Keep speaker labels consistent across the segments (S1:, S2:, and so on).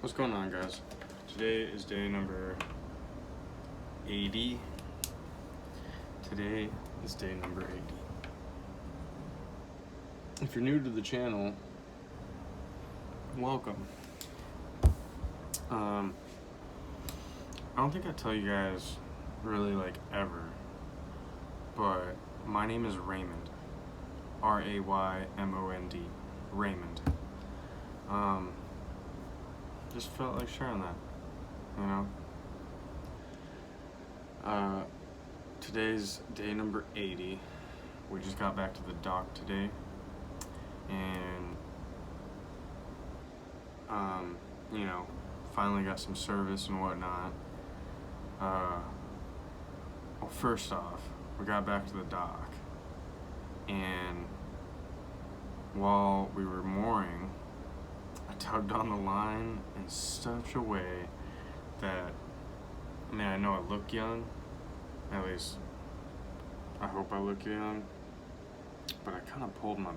S1: What's going on, guys? Today is day number 80. Today is day number 80. If you're new to the channel, welcome. I don't think I tell you guys really ever, but my name is Raymond. R-A-Y-M-O-N-D. Raymond. Just felt like sharing that, you know? Today's day number 80. We just got back to the dock today, and finally got some service and whatnot. Well, first off, we got back to the dock, and while we were mooring, I tugged on the line in such a way that, I know I look young, at least I hope I look young, but I kind of pulled my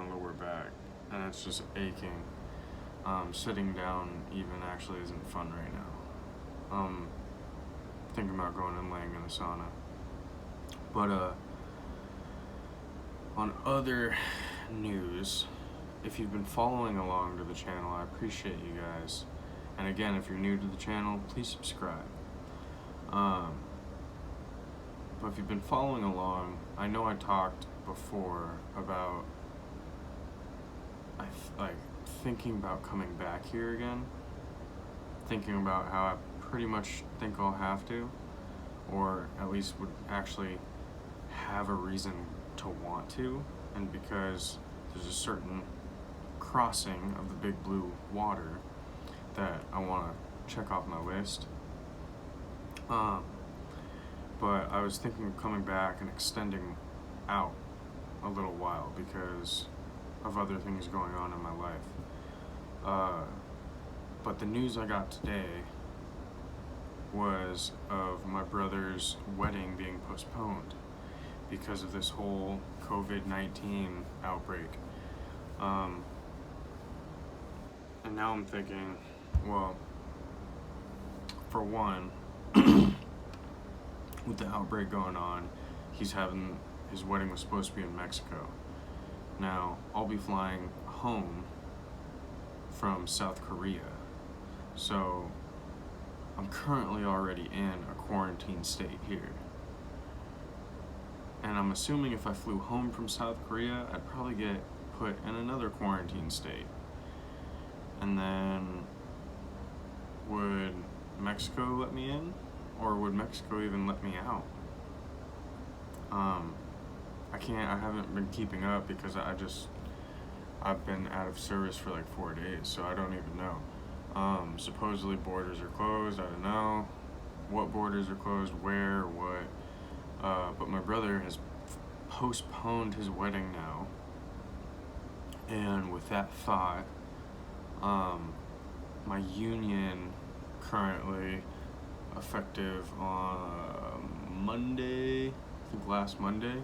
S1: lower back, and it's just aching. Sitting down even actually isn't fun right now. Thinking about going and laying in a sauna. But on other news, if you've been following along to the channel, I appreciate you guys. And again, if you're new to the channel, please subscribe. But if you've been following along, I know I talked before about thinking about coming back here again. Thinking about how I pretty much think I'll have to, or at least would actually have a reason to want to, and because there's a certain crossing of the big blue water that I want to check off my list. But I was thinking of coming back and extending out a little while because of other things going on in my life. But the news I got today was of my brother's wedding being postponed because of this whole COVID-19 outbreak. And now I'm thinking, well, for one, with the outbreak going on, his wedding was supposed to be in Mexico. Now, I'll be flying home from South Korea. So, I'm currently already in a quarantine state here. And I'm assuming if I flew home from South Korea, I'd probably get put in another quarantine state. And then, would Mexico let me in? Or would Mexico even let me out? I haven't been keeping up because I've been out of service for 4 days, so I don't even know. Supposedly borders are closed. I don't know what borders are closed, where, what. But my brother has postponed his wedding now. And with that thought, my union currently effective on Monday, I think last Monday,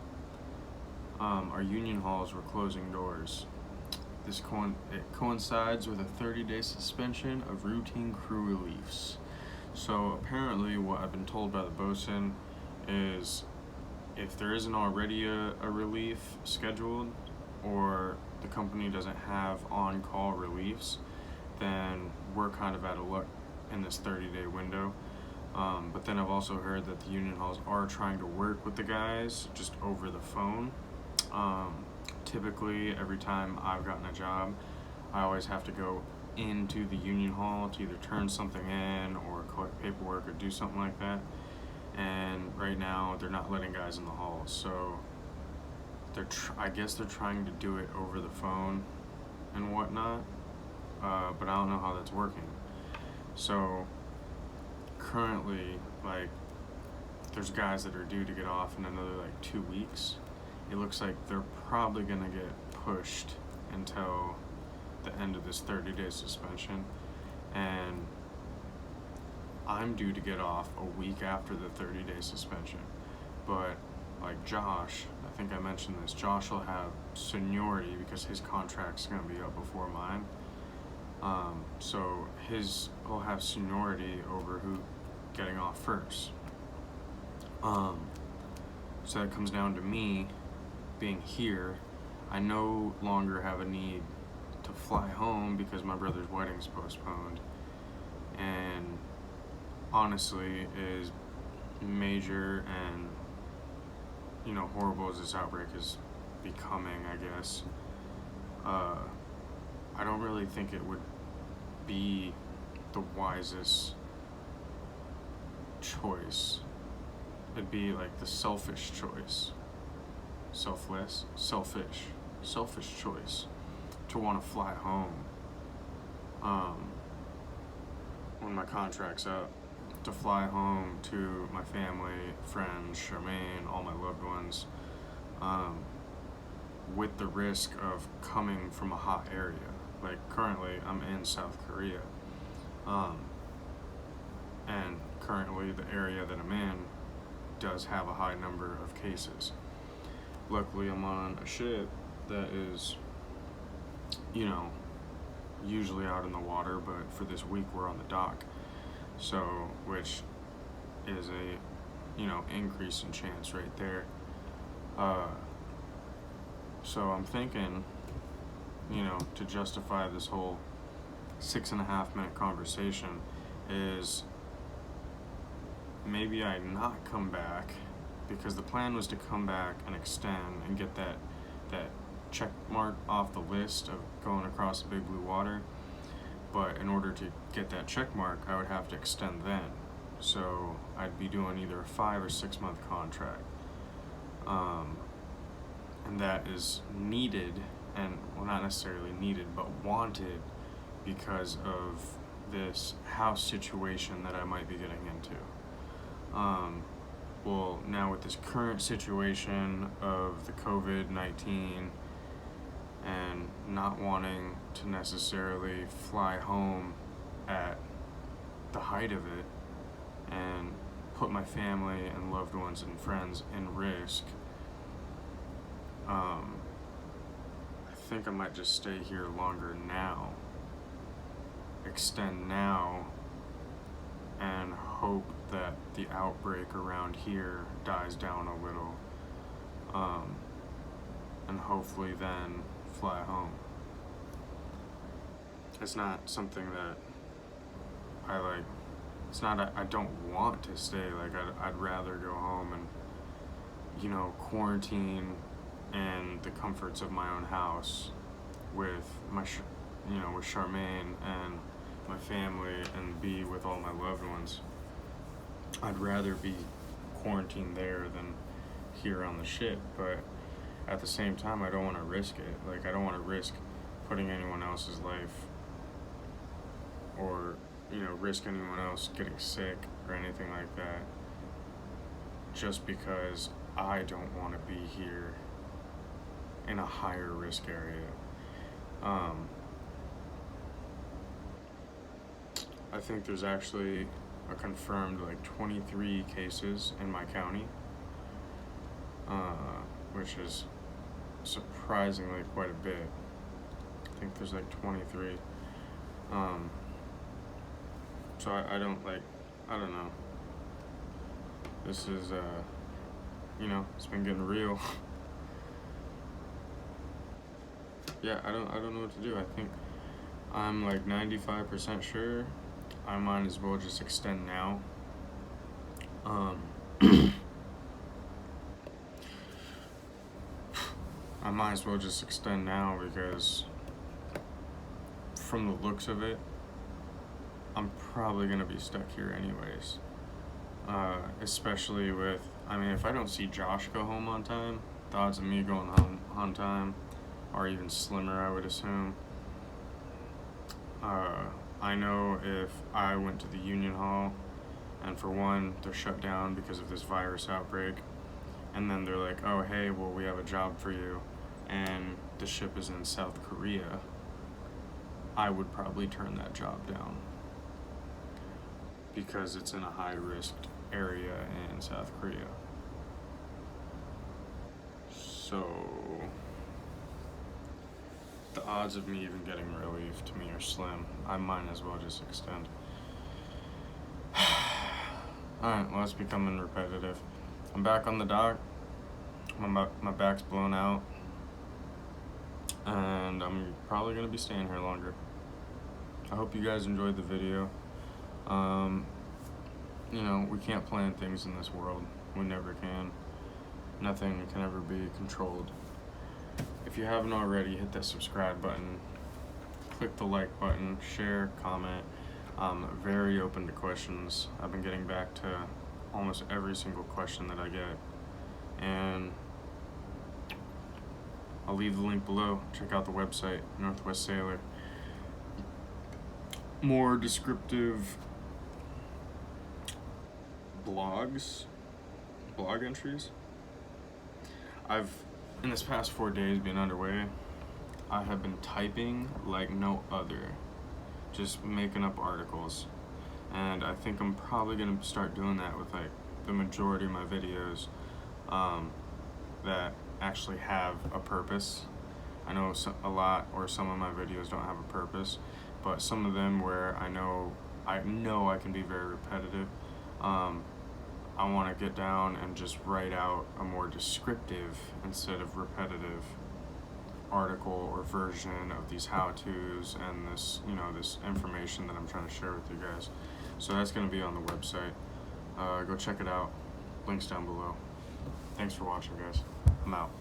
S1: our union halls were closing doors. It coincides with a 30-day suspension of routine crew reliefs. So apparently what I've been told by the bosun is if there isn't already a relief scheduled, or the company doesn't have on-call reliefs, then we're kind of out of luck in this 30-day window. But then I've also heard that the union halls are trying to work with the guys just over the phone. Typically, every time I've gotten a job, I always have to go into the union hall to either turn something in or collect paperwork or do something like that. And right now, they're not letting guys in the halls, so I guess they're trying to do it over the phone and whatnot. But I don't know how that's working. So currently, there's guys that are due to get off in another 2 weeks. It looks like they're probably gonna get pushed until the end of this 30-day suspension, and I'm due to get off a week after the 30-day suspension. But Josh, I think I mentioned this, Josh will have seniority because his contract's gonna be up before mine. So he'll have seniority over who getting off first. Um, so that comes down to me being here. I no longer have a need to fly home because my brother's wedding's postponed. And honestly, is major and horrible as this outbreak is becoming, I guess. I don't really think it would be the wisest choice. It'd be like the selfish choice. Selfish choice to want to fly home when my contract's up, to fly home to my family, friends, Charmaine, all my loved ones, with the risk of coming from a hot area. Like currently, I'm in South Korea, and currently the area that I'm in does have a high number of cases. Luckily, I'm on a ship that is, usually out in the water, but for this week we're on the dock, so which is a increase in chance right there. So I'm thinking, to justify this whole 6.5 minute conversation is maybe I not come back, because the plan was to come back and extend and get that check mark off the list of going across the big blue water. But in order to get that check mark, I would have to extend then. So I'd be doing either a 5 or 6 month contract. And that is needed, and well, not necessarily needed, but wanted because of this house situation that I might be getting into. Well, now with this current situation of the COVID-19 and not wanting to necessarily fly home at the height of it and put my family and loved ones and friends in risk, I think I might just stay here longer now, extend now, and hope that the outbreak around here dies down a little, and hopefully then fly home. It's not something that I like. It's not I don't want to stay. Like I'd rather go home and quarantine in the comforts of my own house with with Charmaine and my family, and be with all my loved ones. I'd rather be quarantined there than here on the ship, but at the same time, I don't want to risk it. Like, I don't want to risk putting anyone else's life, or risk anyone else getting sick or anything like that, just because I don't want to be here in a higher risk area. I think there's actually a confirmed 23 cases in my county, which is surprisingly quite a bit. I think there's 23. So I don't know. This is it's been getting real. Yeah, I don't know what to do. I think I'm 95% sure I might as well just extend now. I might as well just extend now because from the looks of it, I'm probably gonna be stuck here anyways. Especially with, if I don't see Josh go home on time, the odds of me going home on time are even slimmer, I would assume. I know if I went to the Union Hall, and for one, they're shut down because of this virus outbreak, and then they're like, oh, hey, well, we have a job for you, and the ship is in South Korea, I would probably turn that job down because it's in a high-risk area in South Korea. So the odds of me even getting relief to me are slim. I might as well just extend. Alright, well, it's becoming repetitive. I'm back on the dock. My back's blown out. And I'm probably going to be staying here longer. I hope you guys enjoyed the video. You know, we can't plan things in this world. We never can. Nothing can ever be controlled. If you haven't already, hit that subscribe button. Click the like button. Share, comment. I'm very open to questions. I've been getting back to almost every single question that I get. And I'll leave the link below. Check out the website, Northwest Sailor. More descriptive blog entries. I've, in this past 4 days being underway, I have been typing like no other, just making up articles. And I think I'm probably gonna start doing that with like the majority of my videos that actually have a purpose. I know a lot or some of my videos don't have a purpose, but some of them where I know I can be very repetitive. I want to get down and just write out a more descriptive instead of repetitive article or version of these how-tos and this, you know, this information that I'm trying to share with you guys. So that's going to be on the website. Go check it out. Links down below. Thanks for watching, guys. I'm out.